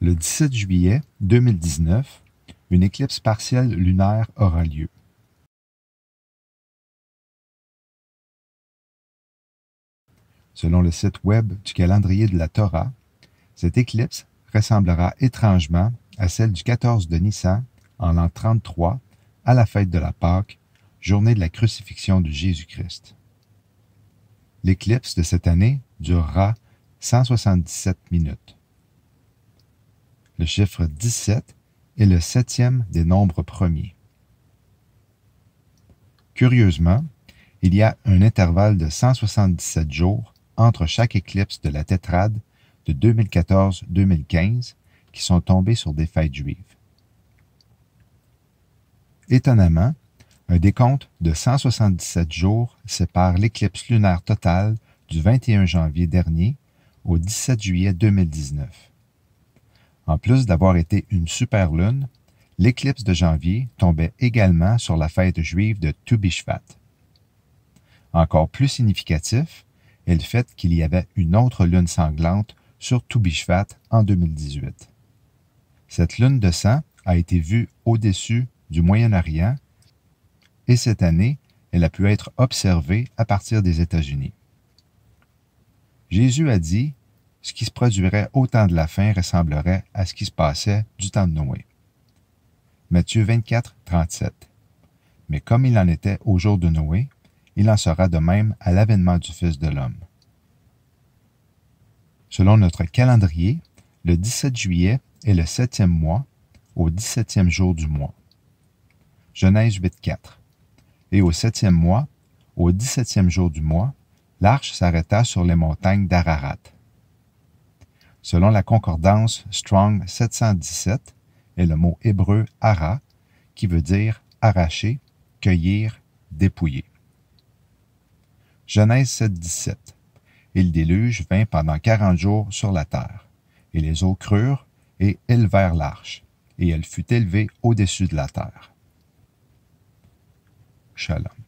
Le 17 juillet 2019, une éclipse partielle lunaire aura lieu. Selon le site web du calendrier de la Torah, cette éclipse ressemblera étrangement à celle du 14 de Nissan en l'an 33 à la fête de la Pâque, journée de la crucifixion de Jésus-Christ. L'éclipse de cette année durera 177 minutes. Le chiffre 17 est le 7e des nombres premiers. Curieusement, il y a un intervalle de 177 jours entre chaque éclipse de la tétrade de 2014-2015 qui sont tombés sur des fêtes juives. Étonnamment, un décompte de 177 jours sépare l'éclipse lunaire totale du 21 janvier dernier au 17 juillet 2019. En plus d'avoir été une superlune, l'éclipse de janvier tombait également sur la fête juive de Tu Bishvat. Encore plus significatif est le fait qu'il y avait une autre lune sanglante sur Tu Bishvat en 2018. Cette lune de sang a été vue au-dessus du Moyen-Orient et cette année, elle a pu être observée à partir des États-Unis. Jésus a dit « Ce qui se produirait au temps de la fin ressemblerait à ce qui se passait du temps de Noé. » Matthieu 24, 37. Mais comme il en était au jour de Noé, il en sera de même à l'avènement du Fils de l'homme. Selon notre calendrier, le 17 juillet est le 7e mois, au 17e jour du mois. Genèse 8, 4. Et au 7e mois, au 17e jour du mois, l'arche s'arrêta sur les montagnes d'Ararat. Selon la concordance Strong 717, est le mot hébreu ara, qui veut dire arracher, cueillir, dépouiller. Genèse 7, 17. Et le déluge vint pendant 40 jours sur la terre, et les eaux crurent et élevèrent l'arche, et elle fut élevée au-dessus de la terre. Shalom.